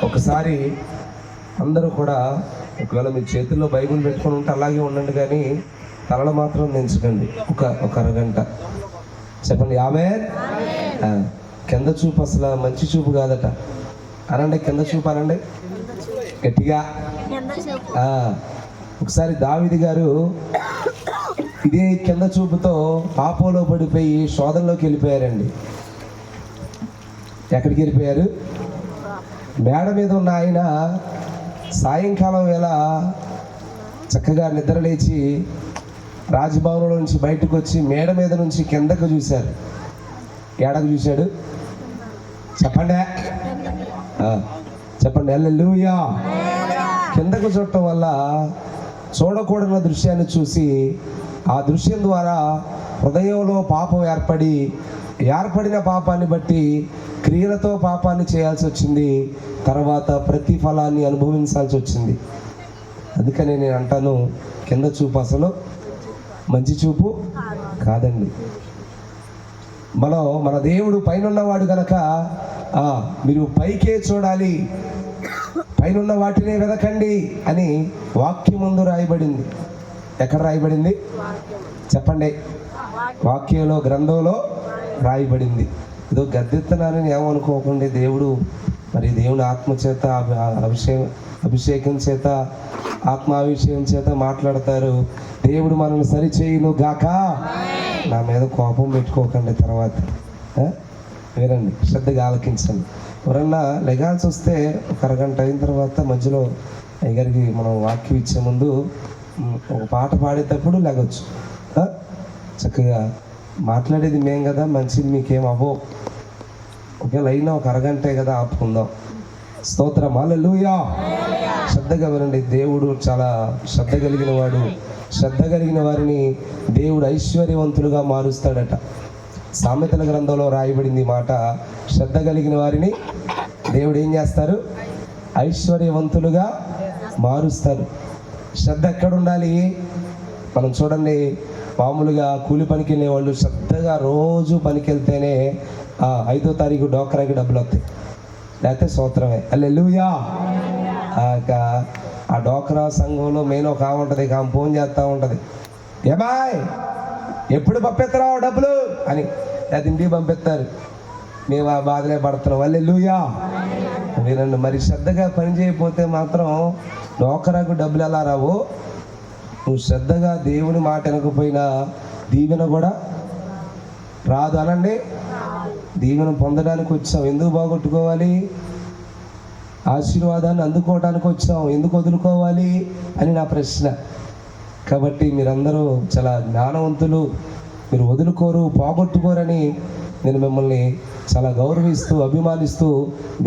ఒకసారి అందరూ కూడా ఒకవేళ మీ చేతుల్లో బైబిల్ పెట్టుకొని ఉంటే అలాగే ఉండండి, కానీ తలలో మాత్రం దించకండి. ఒక అరగంట చెప్పండి ఆమేన్. కింద చూపు అసలు మంచి చూపు కాదట అనండి, కింద చూపు అనండి గట్టిగా. ఒకసారి దావీదు గారు ఇదే కింద చూపుతో పాపంలో పడిపోయి శోధనలోకి వెళ్ళిపోయారండి. ఎక్కడికి వెళ్ళిపోయారు? మేడ మీద ఉన్న ఆయన సాయంకాలం వేళ చక్కగా నిద్ర లేచి రాజభవనంలో నుంచి బయటకు వచ్చి మేడ మీద నుంచి కిందకు చూశారు. ఏడకు చూశాడు? చెప్పండి చెప్పండి హల్లెలూయా. కిందకు చూడటం వల్ల చూడకూడని దృశ్యాన్ని చూసి ఆ దృశ్యం ద్వారా హృదయంలో పాపం ఏర్పడిన పాపాన్ని బట్టి క్రియలతో పాపాన్ని చేయాల్సి వచ్చింది. తర్వాత ప్రతిఫలాన్ని అనుభవించాల్సి వచ్చింది. అందుకని నేను అంటాను, కింద చూపు అసలు మంచి చూపు కాదండి. మన దేవుడు పైన ఉన్నవాడు కనుక మీరు పైకే చూడాలి, పైన వాటినే వెదకండి అని వాక్యం ముందు రాయబడింది. ఎక్కడ రాయబడింది చెప్పండి? వాక్యంలో, గ్రంథంలో రాయబడింది. ఏదో గద్దెత్తనానని ఏమనుకోకండి. దేవుని ఆత్మ చేత అభిషేకం చేత ఆత్మాభిషేకం చేత మాట్లాడతారు. దేవుడు మనల్ని సరిచేయును గాక. నా మీద కోపం పెట్టుకోకండి. తర్వాత వినండి, శ్రద్ధగా ఆలకించండి. ఎవరన్నా లెగాల్సి వస్తే ఒక అరగంట అయిన తర్వాత మధ్యలో అయ్యగారికి మనం వాక్యం ఇచ్చే ముందు ఒక పాట పాడేటప్పుడు లెగొచ్చు. చక్కగా మాట్లాడేది మేం కదా, మంచిది మీకేం అవ్వో. ఒకవేళ అయినా ఒక అరగంటే కదా, ఆపుకుందాం. స్తోత్రం హల్లెలూయా. శ్రద్ధగా వినండి. దేవుడు చాలా శ్రద్ధ కలిగిన వాడు. శ్రద్ధ కలిగిన వారిని దేవుడు ఐశ్వర్యవంతులుగా మారుస్తాడట. సామెతల గ్రంథంలో రాయబడింది మాట. శ్రద్ధ కలిగిన వారిని దేవుడు ఏం చేస్తారు? ఐశ్వర్యవంతులుగా మారుస్తారు. శ్రద్ధ ఎక్కడ ఉండాలి? మనం చూడండి, మామూలుగా కూలి పనికి వెళ్ళే వాళ్ళు శ్రద్ధగా రోజు పనికి వెళ్తేనే 5వ తారీఖు డోక్రాకి డబ్బులు వస్తాయి, లేకపోతే స్తోత్రమే హల్లెలూయా. ఆ డోక్రా సంఘంలో మెయిన్ ఒక ఆమె ఉంటుంది. ఆమె ఫోన్ చేస్తూ ఉంటుంది, ఏమాయ్ ఎప్పుడు పంపిస్తున్నావు డబ్బులు అని. అది ఇంటికి పంపిస్తారు. మేము ఆ బాధలే పడుతున్నాం. హల్లెలూయా. వినండి, మరి శ్రద్ధగా పని చేయకపోతే మాత్రం డోక్రాకు డబ్బులు ఎలా రావు? నువ్వు శ్రద్ధగా దేవుని మాట వినకపోయినా దీవెన కూడా రాదు అనండి. దీవెన పొందడానికి వచ్చాం, ఎందుకు పోగొట్టుకోవాలి? ఆశీర్వాదాన్ని అందుకోవడానికి వచ్చాం, ఎందుకు వదులుకోవాలి అని నా ప్రశ్న. కాబట్టి మీరందరూ చాలా జ్ఞానవంతులు, మీరు వదులుకోరు, పోగొట్టుకోరని నేను మిమ్మల్ని చాలా గౌరవిస్తూ అభిమానిస్తూ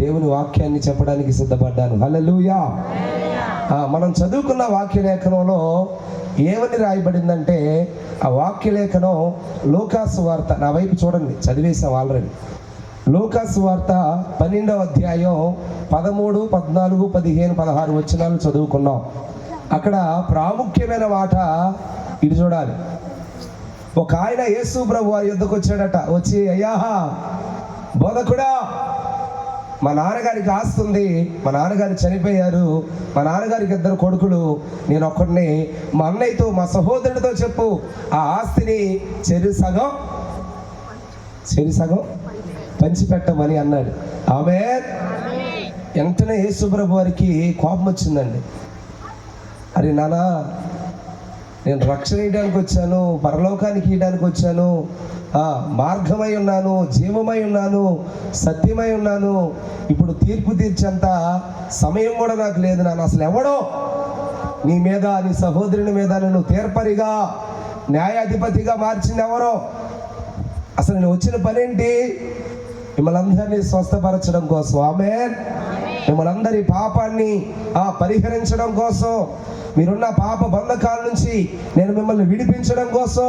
దేవుని వాక్యాన్ని చెప్పడానికి సిద్ధపడ్డాను. హల్లెలూయా. మనం చదువుకున్న వాక్యలేఖనంలో ఏమని రాయబడిందంటే, ఆ వాక్యలేఖనం లూకాసు వార్త, నా వైపు చూడండి, చదివేసాం ఆల్రెడీ. లూకాసు వార్త 12వ అధ్యాయం 13, 14, 15, 16 వచనాలు చదువుకున్నాం. అక్కడ ప్రాముఖ్యమైన మాట ఇది చూడాలి. ఒక ఆయన యేసు ప్రభు వారి యుద్ధకు వచ్చాడట. వచ్చి, అయ్యా బోధకుడా, మా నాన్నగారికి ఆస్తి ఉంది, మా నాన్నగారు చనిపోయారు, మా నాన్నగారికి 2 కొడుకులు, నేను ఒక్కడిని. మా అన్నయ్యతో, మా సహోదరుడితో చెప్పు, ఆ ఆస్తిని చెరి సగం పంచిపెట్టమని అన్నాడు. ఆమేన్. వెంటనే యేసు ప్రభు వారికి కోపం వచ్చిందండి. అరే నాన్న, నేను రక్షణ ఇవ్వడానికి వచ్చాను, పరలోకానికి ఇవ్వడానికి వచ్చాను, మార్గమై ఉన్నాను, జీవమై ఉన్నాను, సత్యమై ఉన్నాను. ఇప్పుడు తీర్పు తీర్చేంత సమయం కూడా నాకు లేదు నాన్న. అసలు ఎవడో నీ మీద, నీ సహోదరుని మీద నన్ను తీర్పరిగా, న్యాయాధిపతిగా మార్చింది ఎవరో? అసలు నేను వచ్చిన పనేంటి? మిమ్మల్ని అందరినీ స్వస్థపరచడం కోసం. ఆమేన్. మిమ్మల్ని అందరి పాపాన్ని పరిహరించడం కోసం, మీరున్న పాప బంధకాల నుంచి నేను మిమ్మల్ని విడిపించడం కోసం,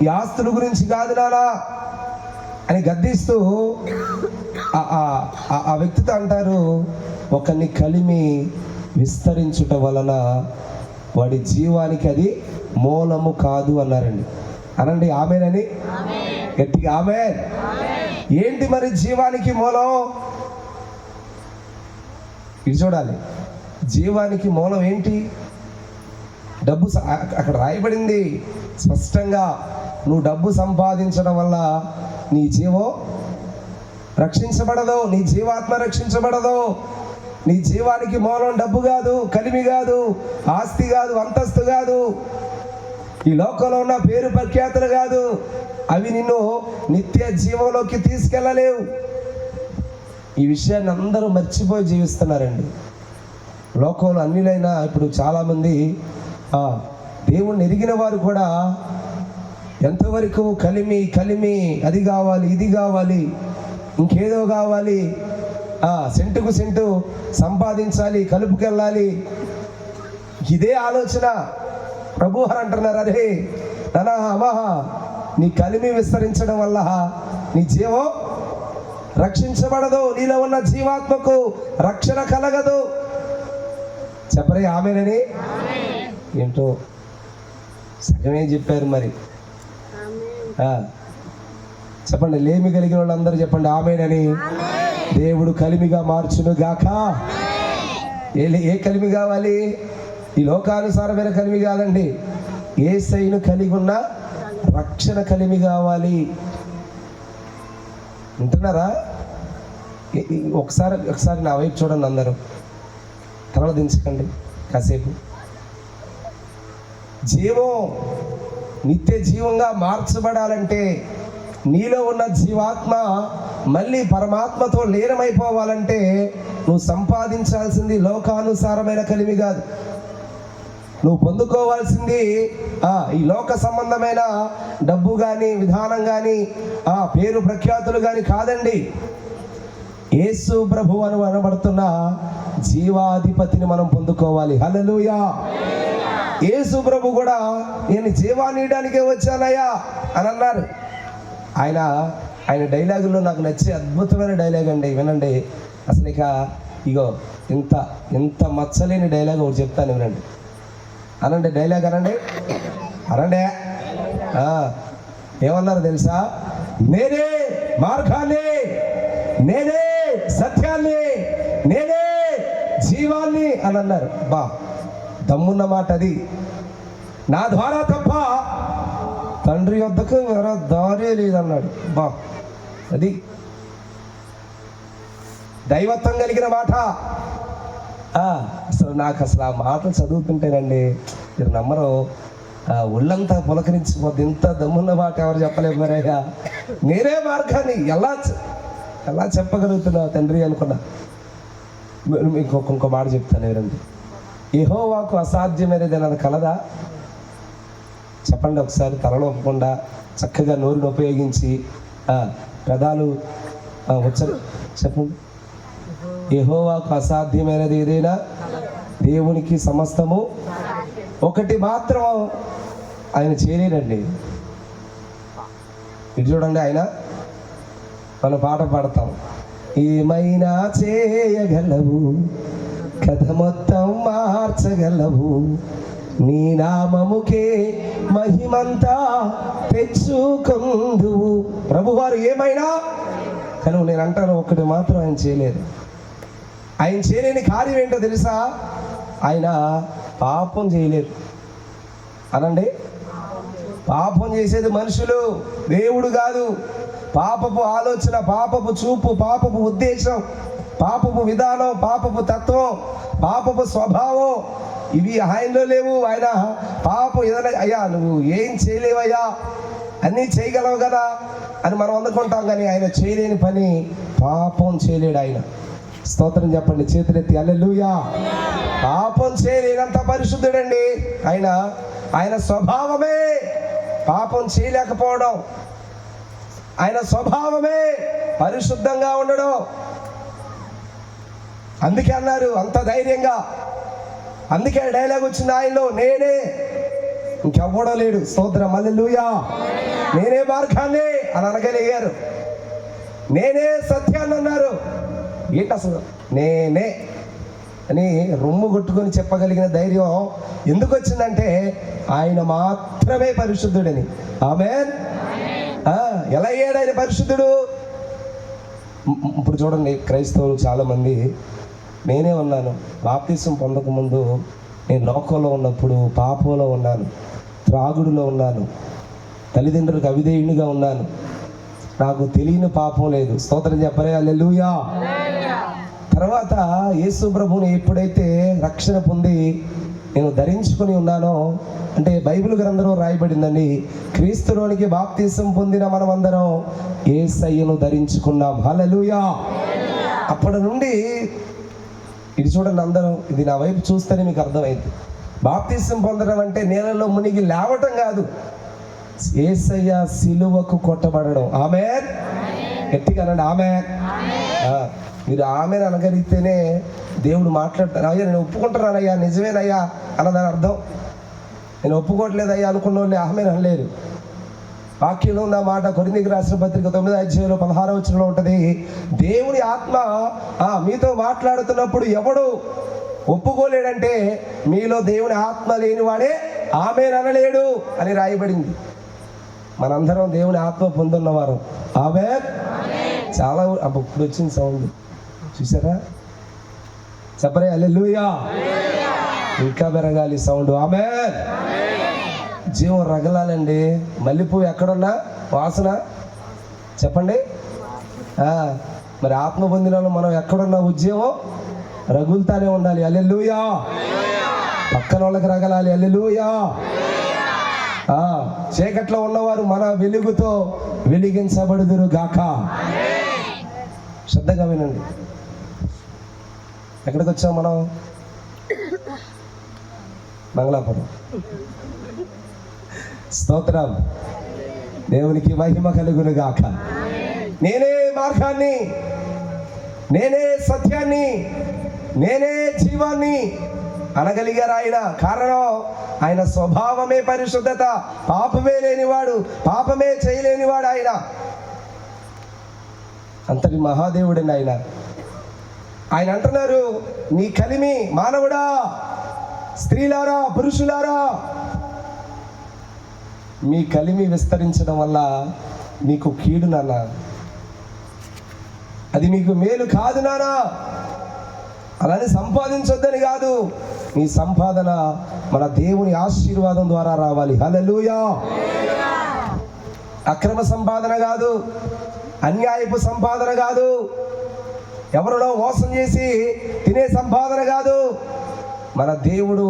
ఈ ఆస్తుల గురించి కాదు నానా అని గద్దిస్తూ ఆ వ్యక్తితో అంటారు, ఒకరిని కలిమి విస్తరించుట వలన వాడి జీవానికి అది మూలము కాదు అన్నారండి. అనండి ఆమేనని గట్టిగా. ఆమేన్. ఏంటి మరి జీవానికి మూలం? ఇది చూడాలి. జీవానికి మూలం ఏంటి? డబ్బు. అక్కడ రాయబడింది స్పష్టంగా, నువ్వు డబ్బు సంపాదించడం వల్ల నీ జీవం రక్షించబడదు, నీ జీవాత్మ రక్షించబడదు. నీ జీవానికి మూలం డబ్బు కాదు, కలిమి కాదు, ఆస్తి కాదు, అంతస్తు కాదు, ఈ లోకంలో ఉన్న పేరు ప్రఖ్యాతులు కాదు. అవి నిన్ను నిత్య జీవంలోకి తీసుకెళ్ళలేవు. ఈ విషయాన్ని అందరూ మర్చిపోయి జీవిస్తున్నారండి. లోకంలో అన్నిలైనా ఇప్పుడు చాలామంది దేవుణ్ణి ఎరిగిన వారు కూడా ఎంతవరకు కలిమి కలిమి, అది కావాలి, ఇది కావాలి, ఇంకేదో కావాలి, సెంటుకు సెంటు సంపాదించాలి, కలుపుకెళ్ళాలి, ఇదే ఆలోచన. ప్రభు వారు అంటున్నారు, అరే నానా అమహ, నీ కలిమి విస్తరించడం వల్ల నీ జీవం రక్షించబడదు, నీలో ఉన్న జీవాత్మకు రక్షణ కలగదు. చెప్పరే ఆమెనని? ఏంటో సగమే చెప్పారు మరి. చెప్పండి, లేమి కలిగిన వాళ్ళందరూ చెప్పండి ఆమేనని. దేవుడు కలిమిగా మార్చును గాక. ఏ కలిమి కావాలి? ఈ లోకానుసారమైన కలిమి కాదండి, యేసయ్యను కలిగి ఉన్న రక్షణ కలిమి కావాలి. వింటున్నారా? ఒకసారి నా వైపు చూడండి, అందరూ తలలో దించకండి కాసేపు. జీవం నిత్య జీవంగా మార్చబడాలంటే నీలో ఉన్న జీవాత్మ మళ్ళీ పరమాత్మతో లీనమైపోవాలంటే నువ్వు సంపాదించాల్సింది లోకానుసారమైన కలిమి కాదు. నువ్వు పొందుకోవాల్సింది ఈ లోక సంబంధమైన డబ్బు కానీ, విధానం కానీ, పేరు ప్రఖ్యాతులు కానీ కాదండి. యేసు ప్రభు అని అనబడుతున్న జీవాధిపతిని మనం పొందుకోవాలి. హల్లెలూయా. యేసు ప్రభు కూడా నేను జీవాన్ని ఇవ్వడానికే వచ్చానయ్యా అని అన్నారు. ఆయన డైలాగుల్లో నాకు నచ్చే అద్భుతమైన డైలాగ్ అండి, వినండి. అసలు ఇగో ఇంత మచ్చలేని డైలాగ్ ఒకటి చెప్తాను, వినండి. అనండి, డైలాగ్ అనండి. ఏమన్నారు తెలుసా? నేనే మార్గాన్ని, నేనే సత్యాన్ని, నేనే జీవాన్ని అని అన్నారు. దమ్మున్న మాట అది. నా ద్వారా తప్ప తండ్రి వద్దకు వేరే దారే లేదన్నాడు. అది దైవత్వం కలిగిన మాట. అసలు ఆ మాటలు చదువుతుంటేనండి మీరు నమ్మరు, ఒళ్ళంతా పులకరించిపోద్ది. ఇంత దమ్మున్న మాట ఎవరు చెప్పలేము మరయ్యా. నేనే మార్గాన్ని ఎలా చెప్పగలుగుతున్నా తండ్రి అనుకున్నా. ఇంకో మాట చెప్తాను, ఎవరండి. యెహోవాకు అసాధ్యమైనది అది కలదా? చెప్పండి ఒకసారి, తలలో ఒప్పకుండా చక్కగా నోరును ఉపయోగించి పెదాలు చెప్పండి. యెహోవాకు అసాధ్యమైనది ఏదైనా, దేవునికి సమస్తము. ఒకటి మాత్రం ఆయన చేయలేడండి. ఇది చూడండి, ఆయన మనం పాట పాడతాం, ఏమైనా చేయగలవు, కథ మొత్తం మార్చగలవు, నీ నామముకే మహిమంతా తెచ్చుకుందువు. ప్రభువారు ఏమైనా, కానీ నేను అంటాను ఒకటి మాత్రం ఆయన చేయలేదు. ఆయన చేయలేని కార్యం ఏంటో తెలుసా? ఆయన పాపం చేయలేదు. అనండి, పాపం చేసేది మనుషులు, దేవుడు కాదు. పాపపు ఆలోచన, పాపపు చూపు, పాపపు ఉద్దేశం, పాపపు విధానం, పాపపు తత్వం, పాపపు స్వభావం ఇవి ఆయనలో లేవు. ఆయన పాపం ఏదైనా, అయ్యా నువ్వు ఏం చేయలేవయ్యా, అన్నీ చేయగలవు కదా అని మనం అందుకుంటాం, కానీ ఆయన చేయలేని పని పాపం చేయలేడు ఆయన. స్తోత్రం చెప్పండి, చేతులెత్తి హల్లెలూయా. పాపం చేయలేనంత పరిశుద్ధుడండి ఆయన. ఆయన స్వభావమే పాపం చేయలేకపోవడం, ఆయన స్వభావమే పరిశుద్ధంగా ఉండడం. అందుకే అన్నారు అంత ధైర్యంగా, అందుకే డైలాగ్ వచ్చింది ఆయనలో, నేనే, ఇంకెవ్వడం లేడు. స్తోత్రం హల్లెలూయా. నేనే మార్గాన్ని అని అనగలిగారు, నేనే సత్యాన్ని అన్నారు. ఏంటి అసలు నేనే అని రొమ్ము కొట్టుకొని చెప్పగలిగిన ధైర్యం ఎందుకు వచ్చిందంటే ఆయన మాత్రమే పరిశుద్ధుడని. ఆమేన్. ఎలా అయ్యాడు ఆయన పరిశుద్ధుడు? ఇప్పుడు చూడండి, క్రైస్తవులు చాలామంది నేనే ఉన్నాను. బాప్తిసం పొందకముందు నేను లోకంలో ఉన్నప్పుడు పాపంలో ఉన్నాను, త్రాగుడులో ఉన్నాను, తల్లిదండ్రులకు అవిధేయునిగా ఉన్నాను. నాకు తెలియని పాపం లేదు. స్తోత్రం చెప్పరే హల్లెలూయా. తర్వాత యేసు ప్రభువుని ఎప్పుడైతే రక్షణ పొంది నేను ధరించుకొని ఉన్నానో, అంటే బైబిల్ గ్రంథంలో రాయబడిందండి, క్రీస్తులోనికి బాప్తిసం పొందిన మనమందరం యేసయ్యను ధరించుకున్నాం. హల్లెలూయా. అప్పటి నుండి ఇది చూడండి అందరం, ఇది నా వైపు చూస్తేనే మీకు అర్థమైంది. బాప్తిసం పొందడం అంటే నీళ్ళలో మునిగి లేవటం కాదు, యేసయ్య సిలువకు కొట్టబడడం. ఆమేన్. గట్టిగా అనండి ఆమేన్. మీరు ఆమేన్ అనగలిగితేనే దేవుడు మాట్లాడతారు. అయ్యా నేను ఒప్పుకుంటున్నానయ్యా, నిజమేనయ్యా అన్నదాని అర్థం. నేను ఒప్పుకోవట్లేదయ్యా అనుకున్న వాళ్ళు ఆమేన్ అనలేరు. వాక్యంలో ఉన్న మాట కొరింథీయులకు రాసిన పత్రిక 9వ అధ్యాయంలో 16వ వచనంలో ఉంటుంది, దేవుని ఆత్మ మీతో మాట్లాడుతున్నప్పుడు ఎవడు ఒప్పుకోలేడంటే మీలో దేవుని ఆత్మ లేనివాడే ఆమేన్ అనలేడు అని రాయబడింది. మనందరం దేవుని ఆత్మ పొందున్నవారు. ఆమేన్. చాలా ఇప్పుడు వచ్చింది సౌండ్ చూసారా? చెప్పరే హల్లెలూయా. ఇంకా పెరగాలి సౌండ్. ఆమేన్. జీవం రగలాలండి. మల్లెపువ్వు ఎక్కడున్నా వాసన చెప్పండి. మరి ఆత్మ పొందిన మనం ఎక్కడున్నా ఉద్యోగం రగులుతానే ఉండాలి. హల్లెలూయా. పక్కన వాళ్ళకి రగలాలి. హల్లెలూయా. చీకట్లో ఉన్నవారు మన వెలుగుతో వెలిగించబడుదురు గాక. శ్రద్ధగా వినండి. ఎక్కడికి వచ్చాం మనం? మంగళాపురం. స్తోత్రం. దేవునికి మహిమ కలుగును గాక. నేనే మార్గాన్ని, నేనే సత్యాన్ని, నేనే జీవాన్ని అనగలిగారు ఆయన. కారణం ఆయన స్వభావమే పరిశుద్ధత. పాపమే లేనివాడు, పాపమే చేయలేనివాడు ఆయన. అంతటి మహాదేవుడండి ఆయన. ఆయన అంటున్నారు, నీ కలిమి మానవుడా, స్త్రీలారా, పురుషులారా, మీ కలిమి విస్తరించడం వల్ల నీకు కీడు నాన్న, అది మీకు మేలు కాదు నాన్న. అలానే సంపాదించొద్దని కాదు, నీ సంపాదన మన దేవుని ఆశీర్వాదం ద్వారా రావాలి. హల్లెలూయా. అక్రమ సంపాదన కాదు, అన్యాయపు సంపాదన కాదు, ఎవరినో మోసం చేసి తినే సంపాదన కాదు. మన దేవుడు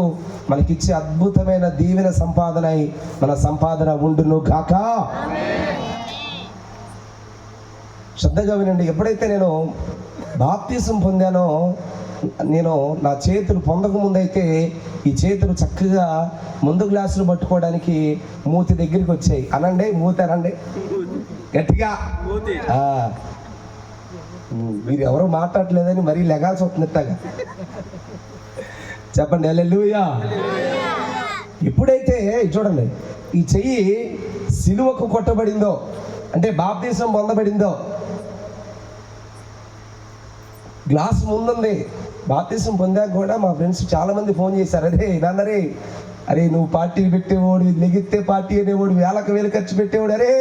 మనకిచ్చే అద్భుతమైన దీవెన సంపాదన మన సంపాదన ఉండును గాక. శ్రద్ధగా వినండి. ఎప్పుడైతే నేను బాప్తిసం పొందానో, నేను నా చేతులు పొందక ముందైతే ఈ చేతులు చక్కగా ముందు గ్లాసులు పట్టుకోవడానికి మూతి దగ్గరికి వచ్చాయి. అనండి, మూతి అనండి గట్టిగా. మీరు ఎవరో మాట్లాడలేదని మరీ లెగాల్సి వస్తున్నట్టుగా చెప్పండి హల్లెలూయా. ఎప్పుడైతే చూడండి ఈ చెయ్యి సిలువకు కొట్టబడిందో, అంటే బాప్తిసం పొందబడిందో, గ్లాస్ ముందుంది. బాప్తిసం పొందాక కూడా మా ఫ్రెండ్స్ చాలా మంది ఫోన్ చేశారు, అరే నాన్నరే, అరే నువ్వు పార్టీలు పెట్టేవాడు, నెగితే పార్టీ అనేవాడు, వేలు ఖర్చు పెట్టేవాడు, అరే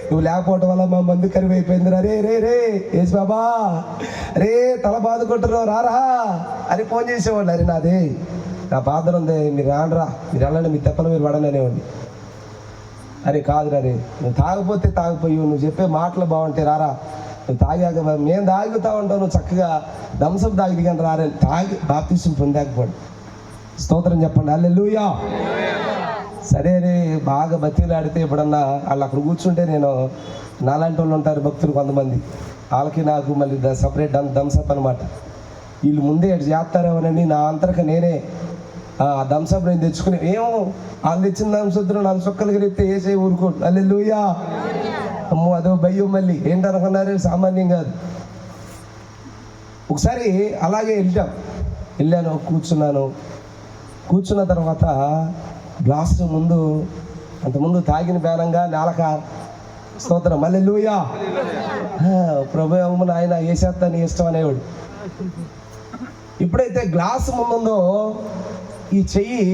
నువ్వు లేకపోవటం వల్ల మా మందు కరువు అయిపోయింది, అరే రే రే ఏసు బాబా, అరే తల బాదుకుంటున్నావు రారా అని ఫోన్ చేసేవాడు. అరే నాదే నా బాధ ఉంది, మీరు రానరా, మీరు వెళ్ళండి, మీ తెప్పలు మీరు పడండి అనేవాడిని. అరే కాదు రే, నువ్వు తాగిపోతే తాగిపోయి, నువ్వు చెప్పే మాటలు బాగుంటాయి రారా, నువ్వు తాగాక మేము తాగుతా ఉంటావు, నువ్వు చక్కగా థమ్సప్ తాగి దిగండి రారే, తాగి బాప్తిసం పొందాకపోండి. స్తోత్రం చెప్పండి హల్లెలూయా. సరే రే, బాగా బతిలాడితే ఎప్పుడన్నా వాళ్ళు అక్కడ కూర్చుంటే, నేను నాలాంటి వాళ్ళు ఉంటారు భక్తులు కొంతమంది, వాళ్ళకి నాకు మళ్ళీ సపరేట్ థమ్సప్ అనమాట. వీళ్ళు ముందే ఎటు చేస్తారేమోనని నా అంతరక నేనే ఆ థమ్సప్ నేను తెచ్చుకుని, ఏమో వాళ్ళు తెచ్చిన థమ్సప్లో 4 చుక్కలు కలిపితే వేసే ఊరుకోండి. హల్లెలూయా. అమ్మో అదో భయం, మళ్ళీ ఏంటనుకున్నారు, సామాన్యం కాదు. ఒకసారి అలాగే వెళ్ళాను, కూర్చున్న తర్వాత గ్లాసు ముందు, అంతకుముందు తాగిన బేనంగా నేలక. స్తోత్రం హల్లెలూయా. ప్రభువు నాయన వేసేస్తా నీ ఇష్టం అనేవాడు. ఎప్పుడైతే గ్లాసు ముందుందో ఈ చెయ్యి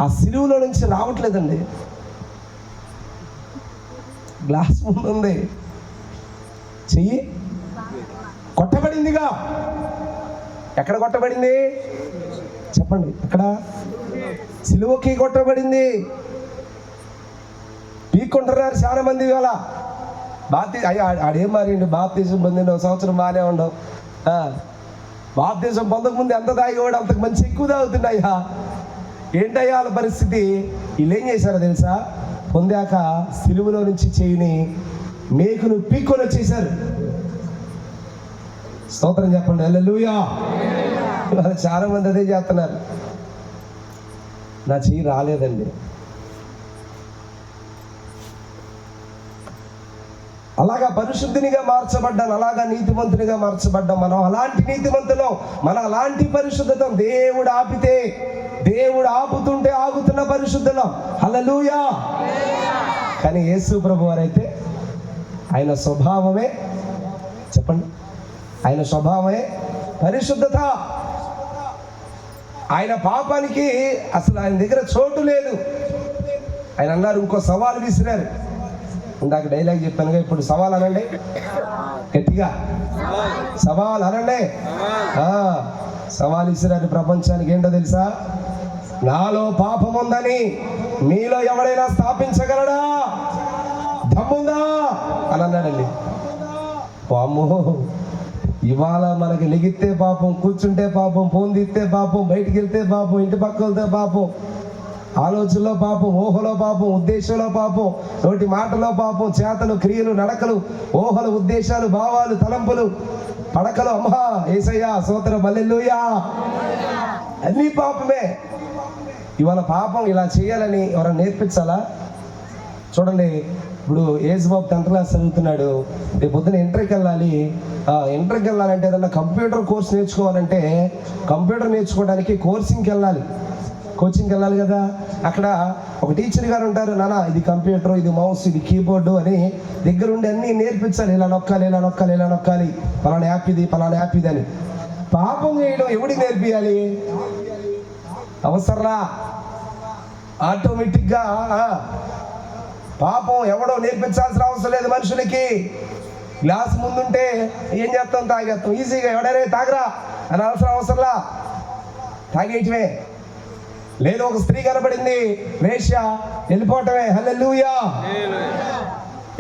ఆ సిలువలో నుంచి రావట్లేదండి. గ్లాస్ ముందుంది, చెయ్యి కొట్టబడిందిగా. ఎక్కడ కొట్టబడింది చెప్పండి? ఎక్కడ? సిలువకి కొట్టబడింది. పీక్కుంటున్నారు చాలా మంది. ఇవాళ ఆడేం మారిండు, బాప్తీసం పొందిన ఒక సంవత్సరం బాగానే ఉండవు, బాప్తీసం పొందకముందు ఎంత తాగేవాడు అంతకు మంచి ఎక్కువ తాగుతున్నాయ్యా. ఏంటయ్యా వాళ్ళ పరిస్థితి? వీళ్ళు ఏం చేశారో తెలుసా? పొందాక సిలువలో నుంచి చేయిని మేకును పీక్కొని వచ్చేసారు. స్తోత్రం చెప్పండి, హల్లెలూయా. ఇవాళ చాలా మంది అదే చేస్తున్నారు. నా చెయ్యి రాలేదండి. అలాగా పరిశుద్ధినిగా మార్చబడ్డాను, అలాగా నీతిమంతునిగా మార్చబడ్డాం. మనం అలాంటి నీతిమంతులం, మనం అలాంటి పరిశుద్ధతం. దేవుడు ఆపితే, దేవుడు ఆపుతుంటే ఆగుతున్న పరిశుద్ధులం. హల్లెలూయా. కానీ యేసు ప్రభు వారైతే ఆయన స్వభావమే, చెప్పండి, ఆయన స్వభావమే పరిశుద్ధత. ఆయన పాపానికి అసలు ఆయన దగ్గర చోటు లేదు. ఆయన అన్నారు, ఇంకో సవాలు విసిరారు. ఇందాక డైలాగ్ చెప్పానుగా, ఇప్పుడు సవాల్ అనండి గట్టిగా, సవాల్ అనండి. సవాల్ ఇసిరారు ప్రపంచానికి. ఏంటో తెలుసా? నాలో పాపం ఉందని మీలో ఎవడైనా స్థాపించగలడా? దమ్ముందా అని అన్నాడండి. అమ్మో, ఇవాళ మనకి లెగిస్తే పాపం, కూర్చుంటే పాపం, ఫోన్ తీస్తే పాపం, బయటికి వెళ్తే పాపం, ఇంటి పక్క వెళ్తే పాపం, ఆలోచనలో పాపం, ఊహలో పాపం, ఉద్దేశంలో పాపం, నోటి మాటలో పాపం, చేతలు, క్రియలు, నడకలు, ఊహలు, ఉద్దేశాలు, భావాలు, తలంపులు, పడకలు. అమ్మా యేసయ్యా స్తోత్రం, హల్లెలూయా. అన్నీ పాపమే. ఇవాళ పాపం ఇలా చేయాలని ఎవరైనా నేర్పించాలా? చూడండి, ఇప్పుడు ఏజ్ బాబు 10th క్లాస్ చదువుతున్నాడు. రేపు పొద్దున ఇంటర్కి వెళ్ళాలి. ఇంటర్కి వెళ్ళాలంటే ఏదన్నా కంప్యూటర్ కోర్స్ నేర్చుకోవాలంటే, కంప్యూటర్ నేర్చుకోవడానికి కోచింగ్కి వెళ్ళాలి కదా. అక్కడ ఒక టీచర్ గారు ఉంటారు, నానా ఇది కంప్యూటర్, ఇది మౌస్, ఇది కీబోర్డు అని దగ్గరుండి అన్నీ నేర్పించాలి. ఇలా నొక్కాలి, ఇలా నొక్కాలి, ఇలా నొక్కాలి, పలానా యాప్ ఇది, పలానా యాప్ ఇది అని. పాపం చేయడం ఎవడికి నేర్పియాలి? అవసరంలా ఆటోమేటిక్గా పాపం ఎవడో నేర్పించాల్సిన అవసరం లేదు మనుషులకి. గ్లాస్ ముందుంటే ఏం చేస్తాం? తాగేస్తాం ఈజీగా. ఎవడైనా తాగరా అని అవసరంలా తాగేయటమే. లేదు, ఒక స్త్రీ కనబడింది, వేశ్య, వెళ్ళిపోవటమే. హల్లెలూయా.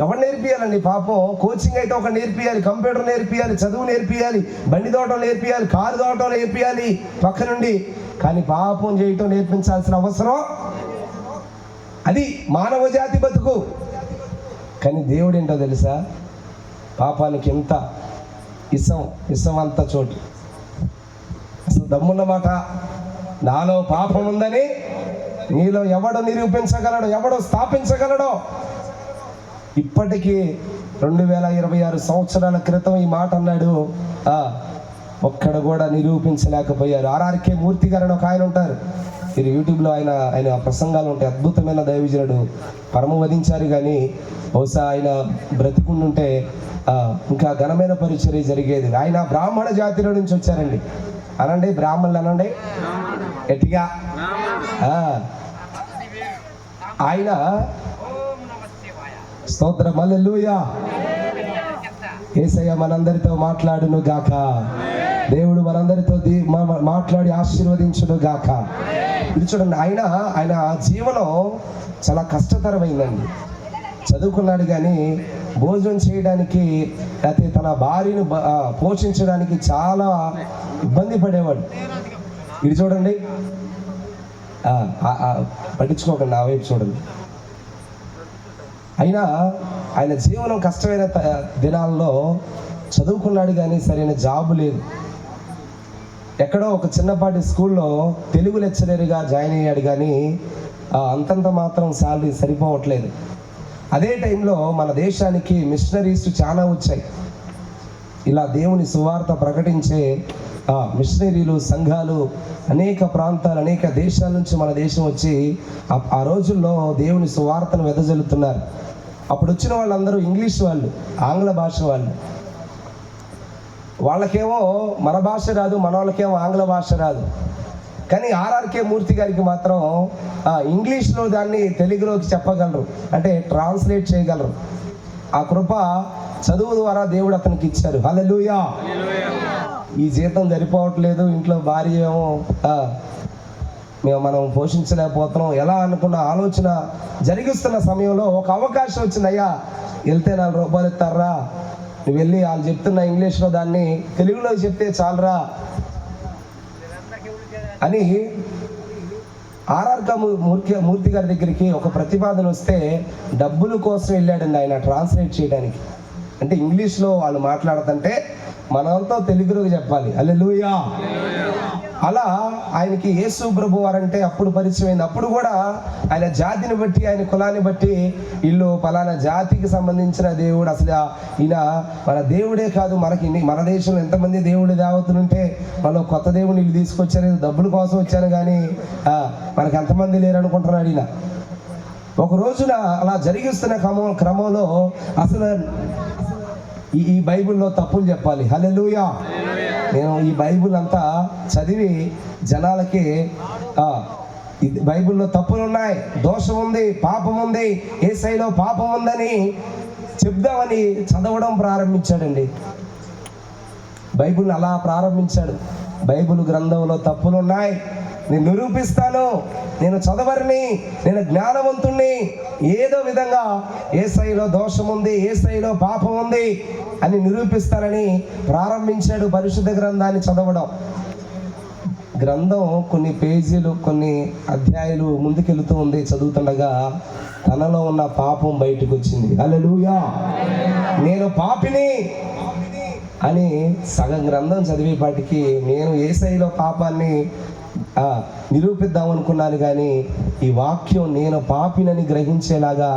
ఎవరు నేర్పియాలండి పాపం? కోచింగ్ అయితే ఒక నేర్పియాలి, కంప్యూటర్ నేర్పియాలి, చదువు నేర్పియాలి, బండి తోటం నేర్పియాలి, కారు తోటం నేర్పియాలి పక్క నుండి. కానీ పాపం చేయటం నేర్పించాల్సిన అవసరం, అది మానవ జాతి బతుకు. కానీ దేవుడు ఏంటో తెలుసా? పాపానికి ఎంత ఇసం అంత చోటు. అసలు దమ్మున్నమాట, నాలో పాపం ఉందని నీలో ఎవడు నిరూపించగలడో, ఎవడో స్థాపించగలడో? ఇప్పటికీ 2026 సంవత్సరాల క్రితం ఈ మాట అన్నాడు. ఒక్కడు కూడా నిరూపించలేకపోయారు. ఆర్ఆర్కే మూర్తి గారు అని ఒక ఆయన ఉంటారు. మీరు యూట్యూబ్లో ఆయన ప్రసంగాలు ఉంటాయి. అద్భుతమైన దైవజనుడు. పరమవధించారు, కానీ బహుశా ఆయన బ్రతికుండుంటే ఇంకా ఘనమైన పరిచర్య జరిగేది. ఆయన బ్రాహ్మణ జాతిలో నుంచి వచ్చారండి. అనండి, బ్రాహ్మణులు అనండి గట్టిగా. ఆయన స్తోత్రం, హల్లెలూయా. యేసయ్య మనందరితో మాట్లాడును గాక. దేవుడు మనందరితో మాట్లాడి ఆశీర్వదించును గాక. ఇది చూడండి, ఆయన జీవనం చాలా కష్టతరమైందండి. చదువుకున్నాడు కానీ భోజనం చేయడానికి, లేకపోతే తన భార్యను పోషించడానికి చాలా ఇబ్బంది పడేవాడు. ఇది చూడండి, పట్టించుకోకండి, ఆ వైపు చూడండి. అయినా ఆయన జీవనం కష్టమైన దినాల్లో చదువుకున్నాడు కానీ సరైన జాబు లేదు. ఎక్కడో ఒక చిన్నపాటి స్కూల్లో తెలుగు లెక్చరర్గా జాయిన్ అయ్యాడు, కానీ అంతంత మాత్రం శాలరీ సరిపోవట్లేదు. అదే టైంలో మన దేశానికి మిషనరీస్ చాలా వచ్చాయి. ఇలా దేవుని సువార్త ప్రకటించే మిషనరీలు, సంఘాలు అనేక ప్రాంతాలు, అనేక దేశాల నుంచి మన దేశం వచ్చి ఆ రోజుల్లో దేవుని సువార్తను వెదజల్లుతున్నారు. అప్పుడు వచ్చిన వాళ్ళందరూ ఇంగ్లీష్ వాళ్ళు, ఆంగ్ల భాష వాళ్ళు. వాళ్ళకేమో మన భాష రాదు, మన వాళ్ళకేమో ఆంగ్ల భాష రాదు. కానీ ఆర్ఆర్కే మూర్తి గారికి మాత్రం ఇంగ్లీష్లో దాన్ని తెలుగులోకి చెప్పగలరు, అంటే ట్రాన్స్లేట్ చేయగలరు. ఆ కృప చదువు ద్వారా దేవుడు అతనికి ఇచ్చారు. హల్లెలూయా. ఈ జీతం సరిపోవట్లేదు, ఇంట్లో భార్య ఏమో మనం పోషించలేకపోతున్నాం, ఎలా అనుకున్న ఆలోచన జరిగిస్తున్న సమయంలో ఒక అవకాశం వచ్చింది. అయ్యా వెళ్తే 4 రూపాయలు ఇస్తారా, నువ్వు వెళ్ళి వాళ్ళు చెప్తున్న ఇంగ్లీష్లో దాన్ని తెలుగులో చెప్తే చాలరా అని ఆర్ఆర్ మూర్తి గారి దగ్గరికి ఒక ప్రతిపాదన వస్తే డబ్బుల కోసం వెళ్ళాడండి ఆయన ట్రాన్స్లేట్ చేయడానికి. అంటే ఇంగ్లీష్లో వాళ్ళు మాట్లాడుతుంటే మనతో తెలుగులోకి చెప్పాలి. హల్లెలూయా. అలా ఆయనకి యేసు ప్రభు వారంటే అప్పుడు పరిచయం అయింది. అప్పుడు కూడా ఆయన జాతిని బట్టి, ఆయన కులాన్ని బట్టి వీళ్ళు పలానా జాతికి సంబంధించిన దేవుడు, అసలు ఈయన మన దేవుడే కాదు, మన దేశంలో ఎంతమంది దేవుడి దేవతలు ఉంటే మనం కొత్త దేవుని వీళ్ళు తీసుకొచ్చారు, డబ్బుల కోసం వచ్చాను కానీ మనకి ఎంతమంది లేరు అనుకుంటున్నాడు ఈయన. ఒక రోజున అలా జరిగిస్తున్న క్రమంలో అసలు ఈ బైబిల్లో తప్పులు చెప్పాలి. హల్లెలూయా. నేను ఈ బైబిల్ అంతా చదివి జనాలకి బైబిల్లో తప్పులు ఉన్నాయి, దోషం ఉంది, పాపం ఉంది, యేసయ్యలో పాపం ఉందని చెప్దామని చదవడం ప్రారంభించాడండి. బైబిల్ అలా ప్రారంభించాడు. బైబిల్ గ్రంథంలో తప్పులు ఉన్నాయి, నేను నిరూపిస్తాను, నేను చదవరిని, నేను జ్ఞానవంతుణ్ణి, ఏదో విధంగా యేసయ్యలో దోషం ఉంది, యేసయ్యలో పాపం ఉంది అని నిరూపిస్తానని ప్రారంభించాడు పరిశుద్ధ గ్రంథాన్ని చదవడం. గ్రంథం కొన్ని పేజీలు, కొన్ని అధ్యాయాలు ముందుకెళ్తూ ఉంది. చదువుతుండగా తనలో ఉన్న పాపం బయటకు వచ్చింది. హల్లెలూయా. నేను పాపిని అని సగం గ్రంథం చదివేపాటికి నేను యేసయ్యలో పాపాన్ని నిరూపిద్దాం అనుకున్నాను, కానీ ఈ వాక్యం నేను పాపినని గ్రహించేలాగా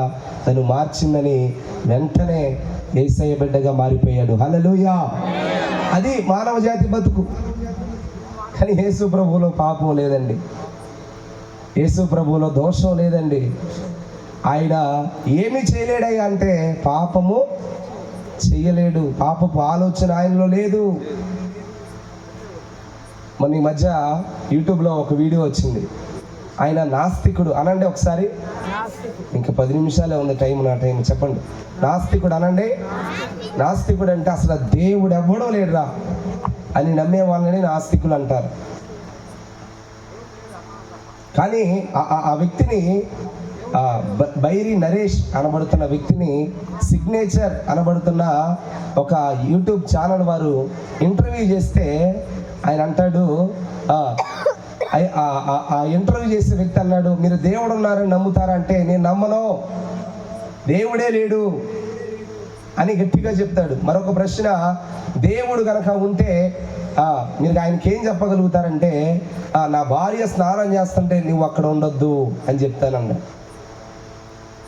తను మార్చిందని వెంటనే యేసయ్య బిడ్డగా మారిపోయాడు. హల్లెలూయా. అది మానవ జాతి బతుకు. కానీ యేసు ప్రభువులో పాపం లేదండి, యేసు ప్రభువులో దోషం లేదండి. ఆయన ఏమి చేయలేడయ్యా అంటే పాపము చెయ్యలేడు, పాపపు ఆలోచన ఆయనలో లేదు. మన ఈ మధ్య యూట్యూబ్లో ఒక వీడియో వచ్చింది, ఆయన నాస్తికుడు అనండి ఒకసారి. ఇంకా 10 నిమిషాలే ఉంది టైం, నా టైం. చెప్పండి, నాస్తికుడు అనండి. నాస్తికుడు అంటే అసలు దేవుడు ఎవ్వడో లేడురా అని నమ్మే వాళ్ళని నాస్తికులు అంటారు. కానీ ఆ వ్యక్తిని బైరి నరేష్ అనబడుతున్న వ్యక్తిని సిగ్నేచర్ అనబడుతున్న ఒక యూట్యూబ్ ఛానల్ వారు ఇంటర్వ్యూ చేస్తే ఆయన అంటాడు, ఆ ఇంటర్వ్యూ చేసే వ్యక్తి అన్నాడు, మీరు దేవుడు ఉన్నారని నమ్ముతారా అంటే నేను నమ్మను, దేవుడే లేడు అని గట్టిగా చెప్తాడు. మరొక ప్రశ్న, దేవుడు కనుక ఉంటే మీరు ఆయనకి ఏం చెప్పగలుగుతారంటే నా భార్య స్నానం చేస్తుంటే నువ్వు అక్కడ ఉండొద్దు అని చెప్తానన్నా.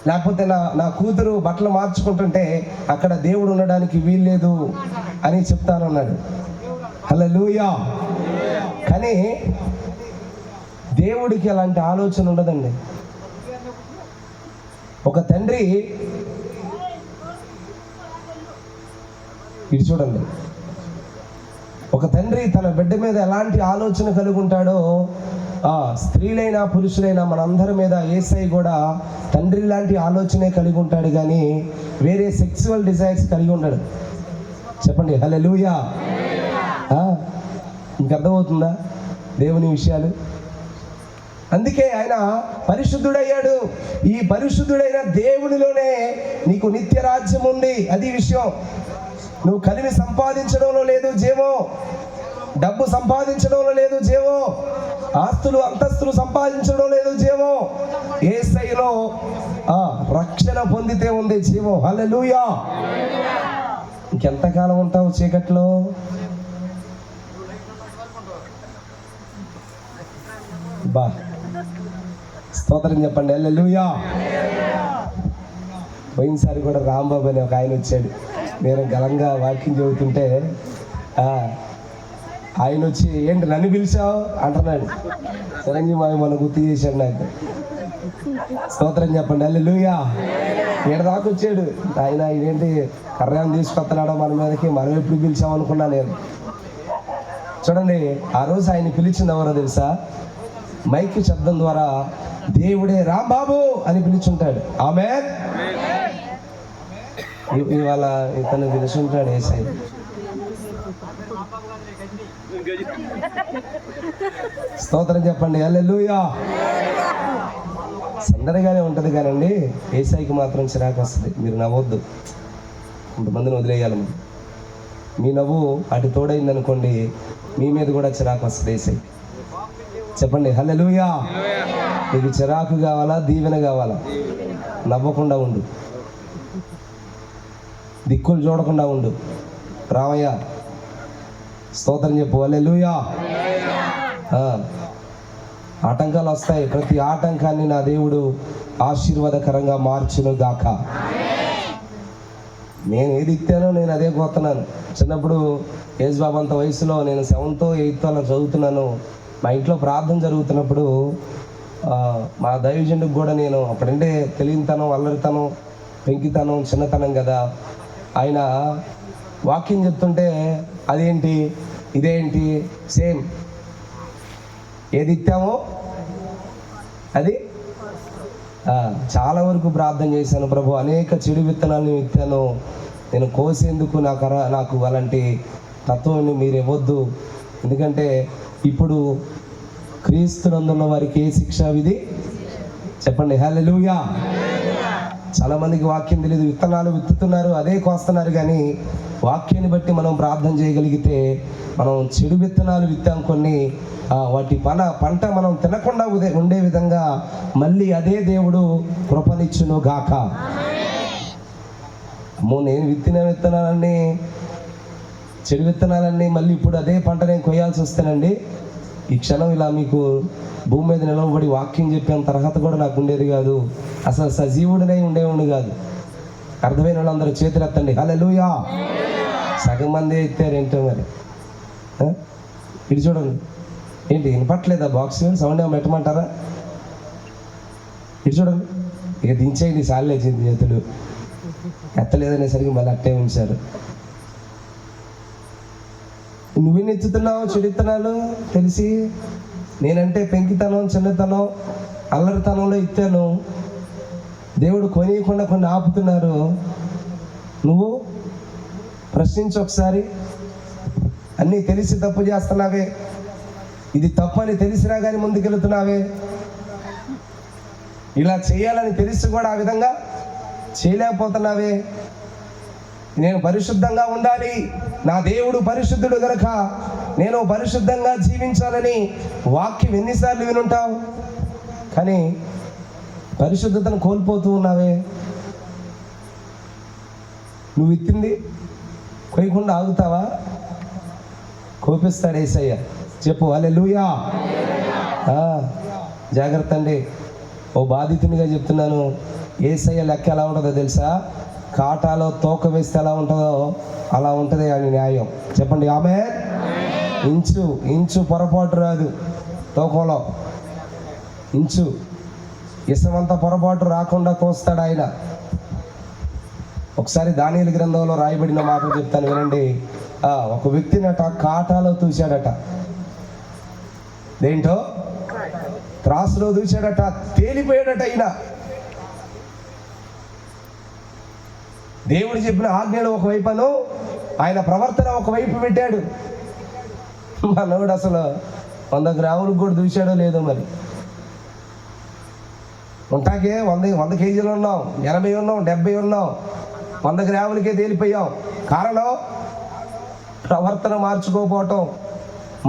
లేకపోతే నా కూతురు బట్టలు మార్చుకుంటుంటే అక్కడ దేవుడు ఉండడానికి వీల్లేదు అని చెప్తానన్నాడు. హల్లెలూయా. కానీ దేవుడికి అలాంటి ఆలోచన ఉండదండి. ఒక తండ్రి ఇది చూడండి, ఒక తండ్రి తన బిడ్డ మీద ఎలాంటి ఆలోచన కలిగి ఉంటాడో స్త్రీలైనా పురుషులైనా మనందరి మీద యేసయ్య కూడా తండ్రి లాంటి ఆలోచనే కలిగి ఉంటాడు, కానీ వేరే సెక్సువల్ డిజైర్స్ కలిగి ఉంటాడు. చెప్పండి హల్లెలూయా. ఇంక అర్థమవుతుందా దేవుని విషయాలు? అందుకే ఆయన పరిశుద్ధుడయ్యాడు. ఈ పరిశుద్ధుడైన దేవునిలోనే నీకు నిత్య రాజ్యం ఉంది. అది విషయం. నువ్వు కలిమి సంపాదించడంలో లేదు జీవం, డబ్బు సంపాదించడంలో లేదు జీవం, ఆస్తులు అంతస్తులు సంపాదించడం లేదు జీవం. యేసయ్యలో రక్షణ పొందితే ఉంది జీవం. హల్లెలూయా. ఇంకెంతకాలం ఉంటావు చీకట్లో? బా స్తోత్రం చెప్పండి. హల్లెలూయా. పోయినసారి కూడా రాంబాబు అని ఒక ఆయన వచ్చాడు, నేను గలంగా వాకింగ్ చెబుతుంటే ఆయన వచ్చి ఏంటి నన్ను పిలిచావు అంటున్నాడు. చిరంజీవి మావి మన గుర్తు చేశాడు నాకు. స్తోత్రం చెప్పండి. హల్లెలూయా. ఈడ దాకా వచ్చాడు ఆయన, ఇదేంటి కర్యాన్ని తీసుకొస్తున్నాడో మన మీదకి, మనం ఎప్పుడు పిలిచాం అనుకున్నా నేను. చూడండి, ఆ రోజు ఆయన పిలిచింది ఎవరో తెలుసా? మైక్ శబ్దం ద్వారా దేవుడే రాంబాబు అని పిలుచుంటాడు. ఆమేన్. ఇవాళ ఇతను పిలుచుంటాడు యేసయ్య. స్తోత్రం చెప్పండి. హల్లెలూయా. సందడిగానే ఉంటుంది కానండి యేసయ్యకి మాత్రం చిరాకు వస్తుంది. మీరు నవ్వొద్దు, కొంతమందిని వదిలేయాలి. మీ నవ్వు అటు తోడైంది అనుకోండి, మీ మీద కూడా చిరాకు వస్తుంది యేసయ్య. చెప్పండి హల్లెలూయా. నీకు చిరాకు కావాలా, దీవెన కావాలా? నవ్వకుండా ఉండు, దిక్కులు చూడకుండా ఉండు. రామయ్య స్తోత్రం చెప్పు. హల్లెలూయా. ఆటంకాలు వస్తాయి, ప్రతి ఆటంకాన్ని నా దేవుడు ఆశీర్వాదకరంగా మార్చును గాక. నేను ఏది ఇస్తానో నేను అదే కోతున్నాను. చిన్నప్పుడు యేసు బాబు అంత వయసులో నేను 7th 8th అలా చదువుతున్నాను. మా ఇంట్లో ప్రార్థన జరుగుతున్నప్పుడు మా దైవజనుడికి కూడా నేను అప్పుడంటే తెలియనితనం, అల్లరితనం, పెంకితనం, చిన్నతనం కదా, ఆయన వాక్యం చెప్తుంటే అదేంటి ఇదేంటి సేమ్, ఏది ఇస్తామో అది. చాలా వరకు ప్రార్థన చేశాను, ప్రభు అనేక చెడు విత్తనాలను ఇస్తాను, నేను కోసేందుకు నాకు అలాంటి తత్వాన్ని మీరు ఇవ్వద్దు. ఎందుకంటే ఇప్పుడు క్రీస్తునందున్న వారికి ఏ శిక్షా విధి? చెప్పండి హల్లెలూయా. చాలా మందికి వాక్యం తెలియదు, విత్తనాలు విత్తుతున్నారు, అదే కోస్తున్నారు. కానీ వాక్యాన్ని బట్టి మనం ప్రార్థన చేయగలిగితే, మనం చెడు విత్తనాలు విత్తాం కొన్ని, వాటి పంట మనం తినకుండా ఉండే విధంగా మళ్ళీ అదే దేవుడు కృపనిచ్చును గాక. అమ్మో, నేను విత్తిన విత్తనాలన్నీ, చెడు విత్తనాలన్నీ మళ్ళీ ఇప్పుడు అదే పంట నేను కొయ్యాల్సి వస్తేనండి, ఈ క్షణం ఇలా మీకు భూమి మీద నిలవబడి వాక్యం చెప్పేంత అర్హత కూడా నాకు ఉండేది కాదు. అసలు సజీవుడినై ఉండేవాడు కాదు. అర్థమైన వాళ్ళందరూ చేతులు ఎత్తండి హల్లెలూయా. సగం మంది ఎత్తారు ఏంటో మరి. ఇటు చూడండి, ఏంటి వినపట్లేదా? బాక్స్ సౌండ్ ఏమో పెట్టమంటారా? ఇటు చూడండి, ఇక దించేయండి, సార్లు వచ్చింది చేతులు ఎత్తలేదనేసరికి మళ్ళీ అట్టే ఉంచారు. నువ్వేం ఎత్తుతున్నావు చెడు విత్తనాలు తెలిసి? నేనంటే పెంకితనం, చిన్నతనం, అల్లరితనంలో ఇచ్చాను. దేవుడు కొనియకుండా కొన్ని ఆపుతున్నారు. నువ్వు ప్రశ్నించు ఒకసారి. అన్నీ తెలిసి తప్పు చేస్తున్నావే, ఇది తప్పు అని తెలిసినా కానీ ముందుకెళ్తున్నావే. ఇలా చేయాలని తెలిసి కూడా ఆ విధంగా చేయలేకపోతున్నావే. నేను పరిశుద్ధంగా ఉండాలి, నా దేవుడు పరిశుద్ధుడు గనుక నేను పరిశుద్ధంగా జీవించాలని వాక్యం ఎన్నిసార్లు వినుంటావు, కానీ పరిశుద్ధతను కోల్పోతూ ఉన్నావే. నువ్వు ఇత్తింది కొయ్యకుండా ఆగుతావా? కోపిస్తాడు యేసయ్య. చెప్పు హల్లెలూయా. జాగ్రత్త అండి, ఓ బాధితునిగా చెప్తున్నాను. యేసయ్య లెక్క ఎలా ఉంటుందో తెలుసా? కాటాలో తోక వేస్తే ఎలా ఉంటుందో అలా ఉంటుంది అని న్యాయం. చెప్పండి ఆమేన్. ఇంచు పొరపాటు రాదు తోకంలో, ఇంచు ఇసమంత పొరపాటు రాకుండా కోస్తాడు ఆయన. ఒకసారి దానియేలు గ్రంథంలో రాయబడిన మాటలు చెప్తాను వినండి. ఒక వ్యక్తినట కాటాలో చూశాడట. దేంటో? త్రాసులో చూశాడట, తేలిపోయాడట. అయినా దేవుడు చెప్పిన ఆజ్ఞలు ఒకవైపును, ఆయన ప్రవర్తన ఒకవైపు పెట్టాడు. మనోడు అసలు 100 గ్రాములకు కూడా చూశాడో లేదో మరి. ఉంటాకే 100 కేజీలు ఉన్నాం, 80 ఉన్నాం, 70 ఉన్నాం, 100 గ్రాములకే తేలిపోయాం. కారణం ప్రవర్తన మార్చుకోకపోవటం,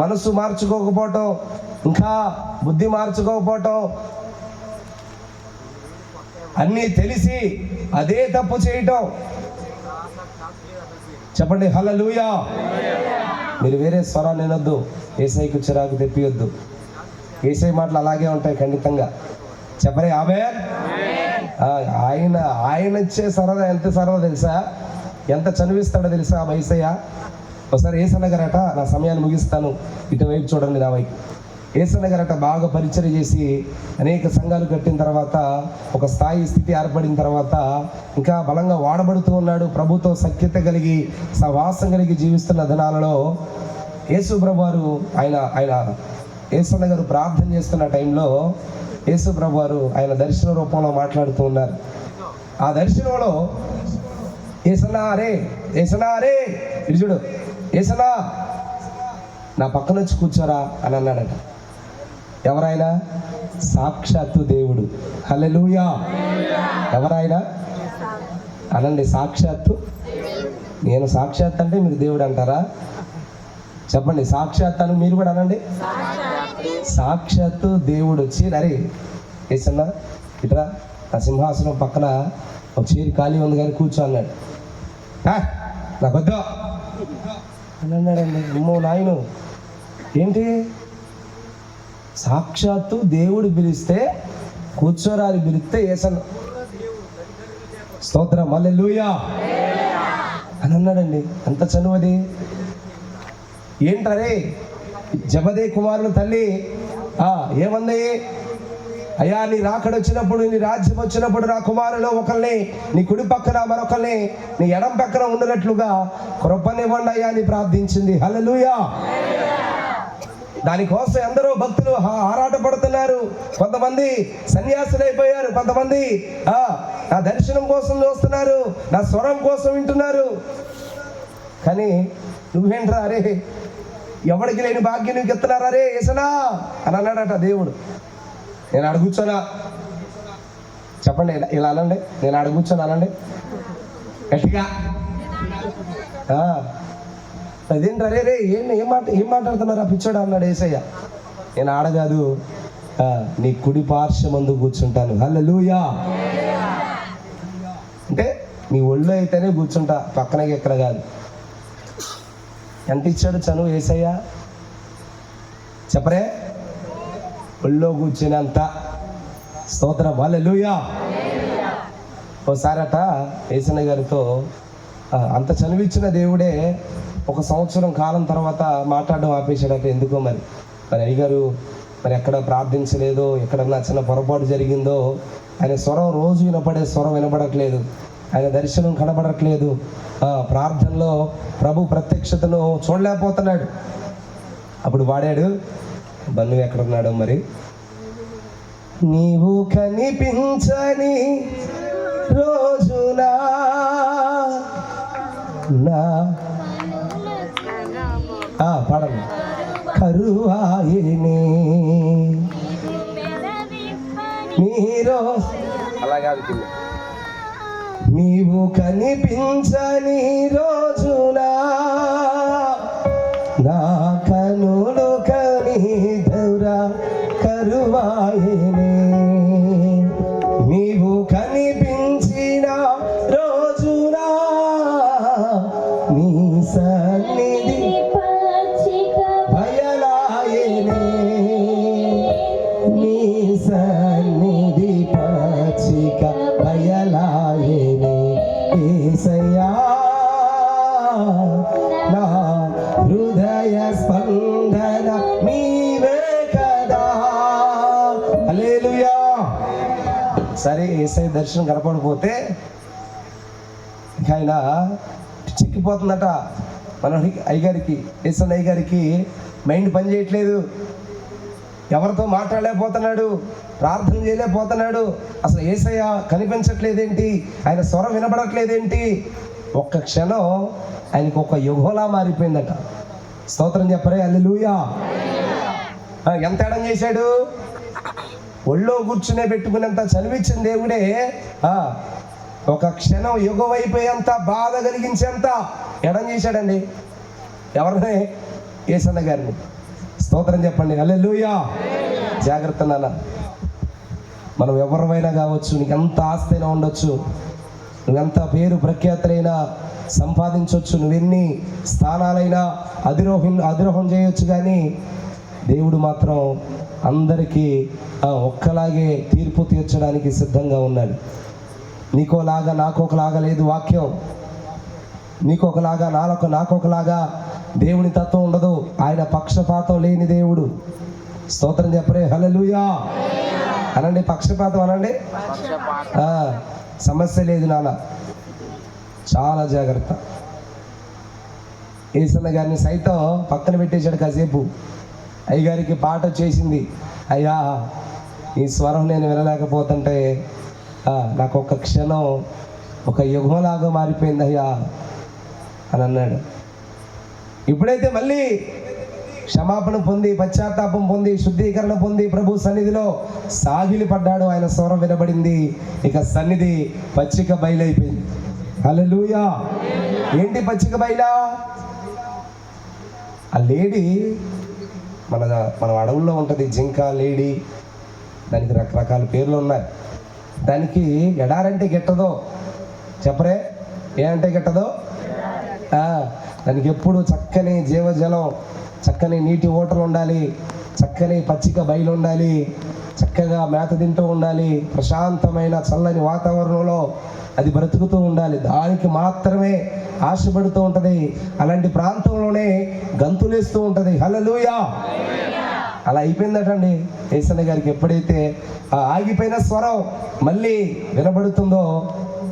మనసు మార్చుకోకపోవటం, ఇంకా బుద్ధి మార్చుకోకపోవటం. అన్నీ తెలిసి అదే తప్పు చేయటం. చెప్పండి హల్లెలూయా. మీరు వేరే స్వరాన్ని వినొద్దు, యేసయ్యకు చిరాకు తెప్పియొద్దు. యేసయ్య మాటలు అలాగే ఉంటాయి ఖండితంగా. చెప్పరే ఆమేన్. ఆయన ఇచ్చే సరదా ఎంత సరదా తెలుసా? ఎంత చనివిస్తాడో తెలుసా ఆ యేసయ్య? ఒకసారి యేసన్న గారట, నా సమయాన్ని ముగిస్తాను, ఇటువైపు చూడండి నా వైపు. యేసన్న గారట బాగా పరిచయం చేసి అనేక సంఘాలు కట్టిన తర్వాత, ఒక స్థితి ఏర్పడిన తర్వాత ఇంకా బలంగా వాడబడుతూ ఉన్నాడు. ప్రభుతో సఖ్యత కలిగి, సహవాసం కలిగి జీవిస్తున్న దినాలలో యేసు ప్రభువారు ఆయన యేసన్న గారు ప్రార్థన చేస్తున్న టైంలో యేసు ప్రభువారు ఆయన దర్శన రూపంలో మాట్లాడుతూ ఉన్నారు. ఆ దర్శనంలో ఏసన్నా అరే, ఏసన్నా అరే, ఇటు చూడు, ఏసన్నా నా పక్కన వచ్చి కూర్చోరా అని అన్నాడట. ఎవరైనా? సాక్షాత్తు దేవుడు. హల్లెలూయా. ఎవరైనా అనండి, సాక్షాత్తు. నేను సాక్షాత్ అంటే మీరు దేవుడు అంటారా? చెప్పండి, సాక్షాత్ అని మీరు కూడా అనండి. సాక్షాత్తు దేవుడు వచ్చి, అరే ఏసన్నా ఇట్రా, నా సింహాసనం పక్కన ఒక చైర్ ఖాళీ ఉంది కానీ కూర్చో అన్నాడు. నాకు వద్దా అని అన్నాడండి. అమ్మో నాయను, ఏంటి సాక్షాత్తు దేవుడు పిలిస్తే కూర్చోరా అని పిలిస్తే ఏసన్న స్తోత్రం హల్లెలూయా అని అన్నాడండి. అంత చనువది ఏంటరే? జబదే కుమారుని తల్లి ఏమంది? అయ్యా, నీ రాకడ వచ్చినప్పుడు, నీ రాజ్యం వచ్చినప్పుడు నా కుమారులో ఒకరిని నీ కుడి పక్కన మరొకరిని నీ ఎడం పక్కన ఉన్నట్లుగా కృపనివ్వండి అయ్యా అని ప్రార్థించింది. హల్లెలూయా. దానికోసం ఎందరో భక్తులు ఆరాటపడుతున్నారు. కొంతమంది సన్యాసులైపోయారు, కొంతమంది నా దర్శనం కోసం చూస్తున్నారు, నా స్వరం కోసం వింటున్నారు. కానీ నువ్వేంట్రా, అరే ఎవరికి లేని భాగ్యం నీకు ఎత్తున్నారా రే ఏసనా అని అన్నాడట దేవుడు. నేను అడుగుచ్చోనా? చెప్పండి, ఇలా అనండి, నేను అడుగుచ్చోను అనండి గట్టిగా. అదేంటి అరే రే ఏం మాట్లాడుతున్నారా పిచ్చోడా అన్నాడు ఏసయ్య. నేను ఆడగాదు, నీ కుడి పార్శ్వమందు కూర్చుంటాను. హల్లెలూయా. అంటే నీ ఒళ్ళో అయితేనే కూర్చుంటా, పక్కనకి ఎక్కడ కాదు. ఎంత ఇచ్చాడు చనువు ఏసయ్య చెప్పరే? ఒళ్ళో కూర్చునేంత. స్తోత్రం హల్లెలూయా. ఓసారట ఏసన్న గారితో అంత చనువిచ్చిన దేవుడే 1 సంవత్సరం కాలం తర్వాత మాట్లాడడం ఆపేశాడట. ఎందుకో మరి అయ్యగారు మరి ఎక్కడ ప్రార్థించలేదో, ఎక్కడన్నా చిన్న పొరపాటు జరిగిందో, ఆయన స్వరం రోజు వినపడే స్వరం వినపడట్లేదు, ఆయన దర్శనం కనబడట్లేదు, ప్రార్థనలో ప్రభు ప్రత్యక్షతను చూడలేకపోతున్నాడు. అప్పుడు వాడాడు, బన్ను ఎక్కడున్నాడో మరి, నీవు కనిపించని రోజునా నా పాడండి, కరువాయిని నీరో అలాగా. నీవు కనిపించని రోజునా నా కనులు కనిదౌరా కరువాయిని. నీవు కనిపించిన రోజునా నీ సన్నిధి బయలాయనే, నీ సన్నిధి పచ్చిక బయలాయనే. యేసయ్యా నా హృదయ స్పందన నీవే కదా. హల్లెలూయా. సరే, యేసయ్య దర్శనం కనపడిపోతే ఆయన చిక్కిపోతుందట. మన అయ్యగారికి, యేసన్న అయ్యగారికి మైండ్ పని చేయట్లేదు, ఎవరితో మాట్లాడలేకపోతున్నాడు, ప్రార్థన చేయలేకపోతున్నాడు. అసలు యేసయ్య కనిపించట్లేదేంటి, ఆయన స్వరం వినపడట్లేదేంటి? ఒక్క క్షణం ఆయనకు ఒక యుగంలా మారిపోయిందట. స్తోత్రం చెప్పరే హల్లెలూయా. ఎంత ఎడం చేశాడు? ఒళ్ళో కూర్చునే పెట్టుకునేంత చనివిచ్చిన దేవుడే ఒక క్షణం యుగం అయిపోయేంత బాధ కలిగించేంత ఎడం చేశాడండి. ఎవరిని? యేసన్న గారిని. స్తోత్రం చెప్పండి హల్లెలూయా. జాగ్రత్త నాన్న, మనం ఎవరిమైనా కావచ్చు, నీకు ఎంత ఆస్తైనా ఉండొచ్చు, నువ్వెంత పేరు ప్రఖ్యాతులైనా సంపాదించవచ్చు, నువ్వెన్ని స్థానాలైనా అధిరోహం చేయొచ్చు, కానీ దేవుడు మాత్రం అందరికీ ఒక్కలాగే తీర్పు తీర్చడానికి సిద్ధంగా ఉన్నాడు. నీకోలాగా నాకొకలాగా లేదు వాక్యం, నీకొకలాగా నాకొకలాగా దేవుని తత్వం ఉండదు. ఆయన పక్షపాతం లేని దేవుడు. స్తోత్రం చెప్పరే హల్లెలూయా అనండి. పక్షపాతం అనండి. సమస్య లేదు నాన్న, చాలా జాగ్రత్త. యేసన్న గారిని సైతం పక్కన పెట్టేశాడు కాసేపు. అయ్యగారికి పాట చేసింది, అయ్యా ఈ స్వరం నేను వినలేకపోతుంటే నాకు ఒక క్షణం ఒక యుగంలాగా మారిపోయింది అయ్యా అని అన్నాడు. ఇప్పుడైతే మళ్ళీ క్షమాపణ పొంది, పశ్చాత్తాపం పొంది, శుద్ధీకరణ పొంది ప్రభు సన్నిధిలో సాగిలి పడ్డాడు. ఆయన స్వరం వినబడింది. ఇక సన్నిధి పచ్చిక బయలైపోయింది. హల్లెలూయా. ఏంటి పచ్చిక బయలా? ఆ లేడీ మన అడవుల్లో ఉంటుంది, జింక లేడీ, దానికి రకరకాల పేర్లు ఉన్నాయి. దానికి ఎడారంటే గిట్టదో, చెప్పరే, ఏ అంటే గిట్టదో? దానికి ఎప్పుడు చక్కని జీవజలం, చక్కని నీటి ఊటలు ఉండాలి, చక్కని పచ్చిక బయలు ఉండాలి, చక్కగా మేత తింటూ ఉండాలి, ప్రశాంతమైన చల్లని వాతావరణంలో అది బ్రతుకుతూ ఉండాలి. దానికి మాత్రమే ఆశపడుతూ ఉంటుంది. అలాంటి ప్రాంతంలోనే గంతులేస్తూ ఉంటుంది. హల్లెలూయా. అలా అయిపోయిందటండి యేసయ్య గారికి. ఎప్పుడైతే ఆ ఆగిపోయిన స్వరం మళ్ళీ వినబడుతుందో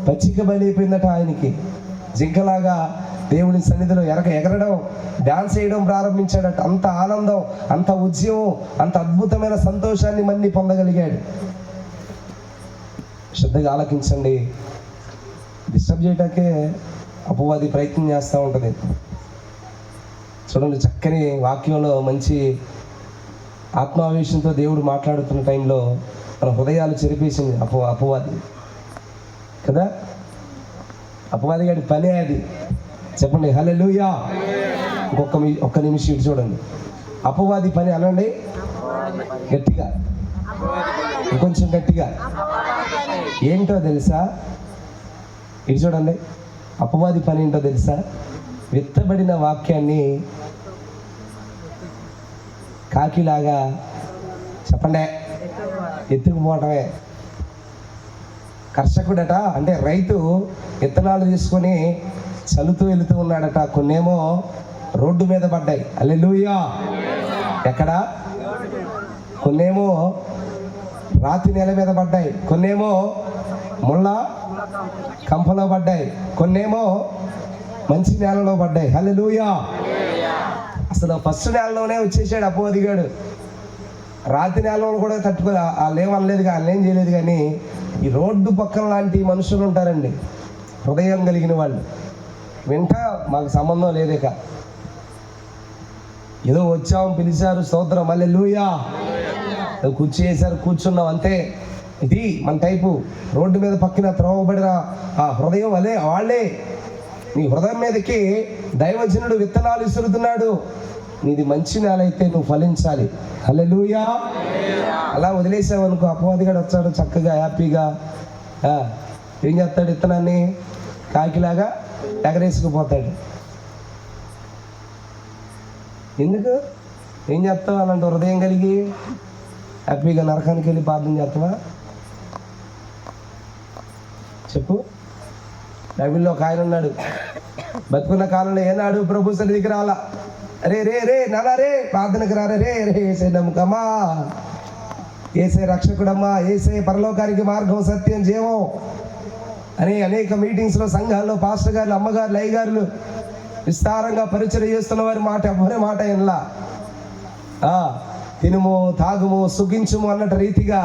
పచ్చిక బయలైపోయిందట ఆయనకి. జింకలాగా దేవుని సన్నిధిలో ఎగరడం, డాన్స్ చేయడం ప్రారంభించాడట. అంత ఆనందం, అంత ఉద్యమం, అంత అద్భుతమైన సంతోషాన్ని మళ్ళీ పొందగలిగాడు. శ్రద్ధగా ఆలకించండి. డిస్టర్బ్ చేయటానికే అపవాది ప్రయత్నం చేస్తూ ఉంటుంది. చూడండి, చక్కని వాక్యంలో మంచి ఆత్మావేశంతో దేవుడు మాట్లాడుతున్న టైంలో మన హృదయాలు చెరిపేసింది అపవాది కదా. అపవాది గారి పనే అది. చెప్పండి హల్లెలూయా. ఒక్క నిమిషం ఇటు చూడండి. అపవాది పని అనండి గట్టిగా, ఇంకొంచెం గట్టిగా. ఏంటో తెలుసా? ఇటు చూడండి. అపవాది పని ఏంటో తెలుసా? విత్తబడిన వాక్యాన్ని కాకిలాగా, చెప్పండి, ఎత్తుకుపోవటమే. కర్షకుడట, అంటే రైతు విత్తనాలు తీసుకొని చల్లుతూ వెళుతూ ఉన్నాడట. కొన్నేమో రోడ్డు మీద పడ్డాయి. హల్లెలూయా. ఎక్కడ? కొన్నేమో రాతి నేల మీద పడ్డాయి, కొన్నేమో ముళ్ళ కంపలో పడ్డాయి, కొన్నేమో మంచి నేలలో పడ్డాయి. హల్లెలూయా. అసలు ఫస్ట్ నేలలోనే వచ్చేసాడు అపవాదిగాడు. రాతి నేలలో కూడా తట్టుకో వాళ్ళు ఏమనలేదు, వాళ్ళు ఏం చేయలేదు. కానీ ఈ రోడ్డు పక్కన లాంటి మనుషులు ఉంటారండి, హృదయం కలిగిన వాళ్ళు. వెంట మాకు సంబంధం లేదేక, ఏదో వచ్చాం, పిలిచారు, స్తోత్రం, హల్లెలూయా, కూర్చేసారు, కూర్చున్నాం, అంతే. ఇది మన టైపు. రోడ్డు మీద పక్కన త్రోవబడిన ఆ హృదయం వాళ్ళే. నీ హృదయం మీదకి దైవజనుడు విత్తనాలు ఇస్తుతున్నాడు. నీది మంచి నేల అయితే నువ్వు ఫలించాలి. హల్లెలూయా. అలా వదిలేసావు అనుకో, అపవాదిగాడు వచ్చాడు చక్కగా హ్యాపీగా ఏం చేస్తాడు? విత్తనాన్ని కాకిలాగా ఎగరేసుకుపోతాడు. ఎందుకు? ఏం చేస్తావు అలాంటి హృదయం కలిగి? హ్యాపీగా నరకానికి వెళ్ళి ప్రార్థన చేస్తావా? చెప్పు. బైబిల్లో ఒక ఆయన ఉన్నాడు, బతుకున్న కాలంలో ఏనాడు ప్రభు సన్నిధికి రాలా. రే నాలా రే ప్రార్థనకు రారా, రే ఏసై నమ్మకమ్మా, ఏసై రక్షకుడమ్మా, ఏసై పరలోకానికి మార్గం, సత్యం, జీవం అని అనేక మీటింగ్స్లో సంఘాల్లో పాస్టర్ గారులు, అమ్మగారులు, అయ్యగారులు విస్తారంగా పరిచయం చేస్తున్న వారి మాట ఎవరి మాట ఎనలా. తినుము, తాగుము, సుఖించుము అన్నట్టు రీతిగా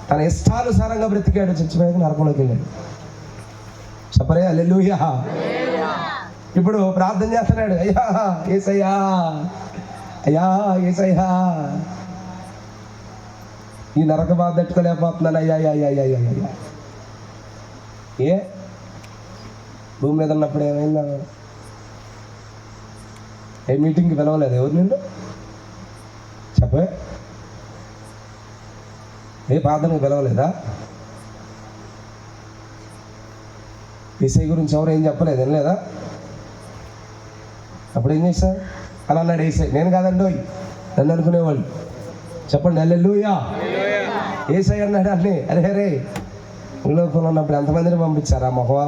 తన ఇష్టానుసారంగా బ్రతికాడు. చచ్చిపోయాక నరకంలోకి వెళ్ళాడు. చెప్పరే హల్లెలూయా. ఇప్పుడు ప్రార్థన చేస్తున్నాడు, అయ్యా యేసయ్యా, అయ్యా యేసయ్యా, ఈ నరక బాధ తట్టుకోలేకపోతున్నాను అయ్యా. ఏ భూమి మీద ఉన్నప్పుడు ఏమైందా? ఏ మీటింగ్కి పిలవలేదు ఎవరు నిన్ను? చెప్పే, ఏ ప్రార్థనకు పిలవలేదా? ఏసై గురించి ఎవరు ఏం చెప్పలేదు, వినలేదా? అప్పుడు ఏం చేశారు? అలా అన్నాడు ఏసై. నేను కాదండి, నన్ను అనుకునేవాళ్ళు. చెప్పండి హల్లెలూయా. ఏసై అన్నాడు అన్నీ. అరే భూలోకంలో ఉన్నప్పుడు ఎంతమందిని పంపించారా మొహవా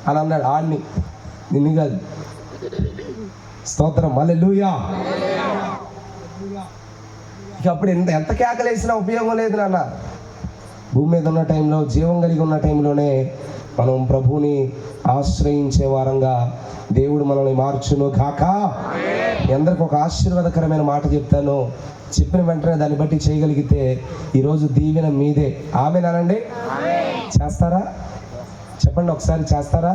అని అన్నాడు. ఆడిని, నిన్ను కాదు. స్తోత్రం, హల్లెలూయా. ఇక అప్పుడు ఎంత కేకలేసినా ఉపయోగం లేదు నాన్న. భూమి మీద ఉన్న టైంలో, జీవం కలిగి ఉన్న టైంలోనే మనం ప్రభువుని ఆశ్రయించే వారంగా దేవుడు మనల్ని మార్చును గాక. అందరికి ఒక ఆశీర్వాదకరమైన మాట చెప్తాను. చెప్పిన వెంటనే దాన్ని బట్టి చేయగలిగితే ఈరోజు దీవెన మీదే. ఆమేనండి. చేస్తారా? చెప్పండి ఒకసారి. చేస్తారా?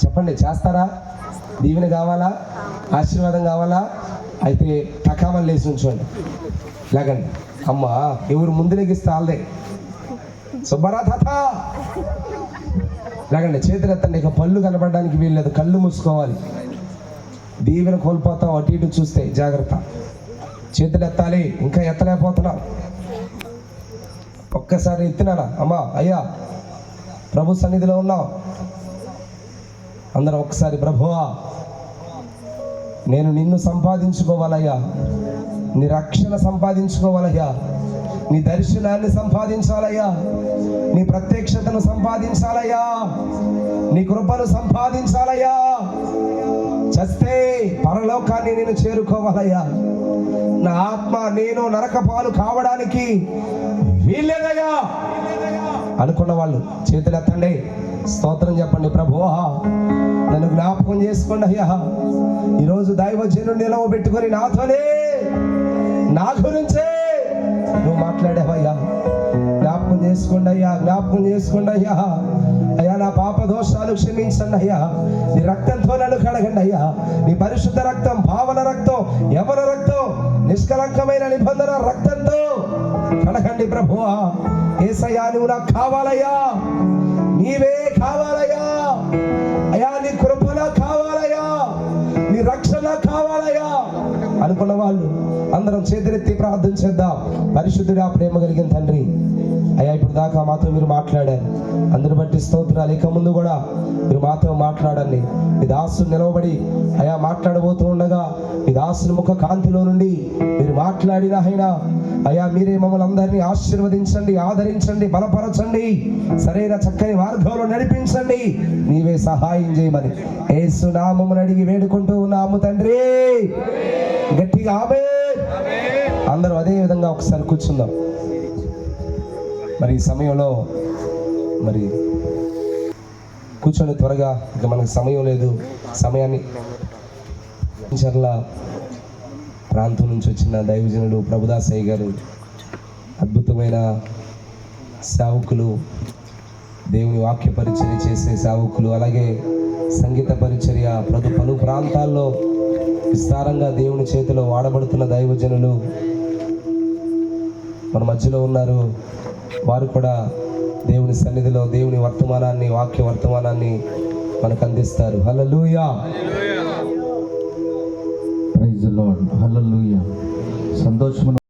చెప్పండి. చేస్తారా? దీవెన కావాలా? ఆశీర్వాదం కావాలా? అయితే టకామని లేచి ఉంచండి, లేకండి. అమ్మ ఎవరు ముందు లెగిస్తే వాళ్ళదే. సుబ్బరా తాత లేకండి, చేతులు ఎత్తండి. ఇక పళ్ళు కనపడడానికి వీల్లేదు, కళ్ళు మూసుకోవాలి. దీవెన కోల్పోతాం అటు ఇటు చూస్తే, జాగ్రత్త. చేతులు ఎత్తాలి, ఇంకా ఎత్తలేకపోతున్నాం. ఒక్కసారి ఎత్తినానా? అమ్మా అయ్యా ప్రభు సన్నిధిలో ఉన్నాం అందరం ఒక్కసారి. ప్రభువా, నేను నిన్ను సంపాదించుకోవాలయ్యా, నీ రక్షణ సంపాదించుకోవాలయ్యా, నీ దర్శనాన్ని సంపాదించాలయ్యా, నీ ప్రత్యక్షతను సంపాదించాలయ్యా, నీ కృపను సంపాదించాలయ్యా. చస్తే పరలోకాన్ని నేను చేరుకోవాలయ్యా. నా ఆత్మ నేను నరకపాలు కావడానికి వీల్లేదయ్యా అనుకున్న వాళ్ళు చేతులు ఎత్తండి, స్తోత్రం చెప్పండి. ప్రభువా, నన్ను జ్ఞాపకం చేసుకోండి అయ్యా. ఈరోజు దైవజనుడు నిలవబెట్టుకొని నాతోనే, నా గురించే నువ్వు మాట్లాడావయ్యా. జ్ఞాపకం చేసుకోండి అయ్యా, జ్ఞాపకం చేసుకోండి అయ్యా. అయ్యా, నా పాప దోషాలు క్షమించండి అయ్యా. నీ రక్తంతో నన్ను కడగండి అయ్యా. నీ పరిశుద్ధ రక్తం, భావన రక్తం, యవన రక్తం, నిష్కలంకమైన నిబంధన రక్తంతో కడగండి ప్రభువా. యేసయ్యా, నువ్వు నాకు కావాలయ్యా, నీవే కావాలయ్యా. అయ్యా, నీ కృపణ కావాలయ్యా, నీ రక్షణ కావాలయ్యా అనుకున్న వాళ్ళు అందరం చేతులెత్తి ప్రార్థన చేద్దాం. పరిశుద్ధుడా, ప్రేమ కలిగిన తండ్రి, అయ్యా ఇప్పుడు దాకా మాతో మీరు మాట్లాడారు, అందరి బట్టి స్తోత్రాలు. ఇక ముందు కూడా మీరు మాతో మాట్లాడండి. మీ దాసుని నిలవబడి అయ్యా మాట్లాడబోతూ ఉండగా మీ దాసుని ముఖ కాంతిలో నుండి మీరు మాట్లాడిన అయినా అయ్యా మీరే మమ్మల్ని అందరినీ ఆశీర్వదించండి, ఆదరించండి, బలపరచండి, సరైన చక్కని మార్గంలో నడిపించండి. నీవే సహాయం చేయమని యేసు నామమున అడిగి వేడుకుంటూ ఉన్నాము తండ్రి. గట్టిగా ఆమేన్. అందరూ అదే విధంగా ఒకసారి కూర్చుందాం. మరి ఈ సమయంలో మరి కూర్చొని త్వరగా, ఇక మనకు సమయం లేదు. సమయాన్ని చర్ల ప్రాంతం నుంచి వచ్చిన దైవజనుడు ప్రభుదాసయ్య గారు, అద్భుతమైన సేవకులు, దేవుని వాక్య పరిచర్య చేసే సేవకులు, అలాగే సంగీత పరిచర్య పలు ప్రాంతాల్లో విస్తారంగా దేవుని చేతిలో వాడబడుతున్న దైవజనులు మన మధ్యలో ఉన్నారు. వారు కూడా దేవుని సన్నిధిలో దేవుని వర్తమానాన్ని, వాక్య వర్తమానాన్ని మనకు అందిస్తారు. హల్లెలూయా, ప్రైజ్ ది లార్డ్, హల్లెలూయా. సంతోషం.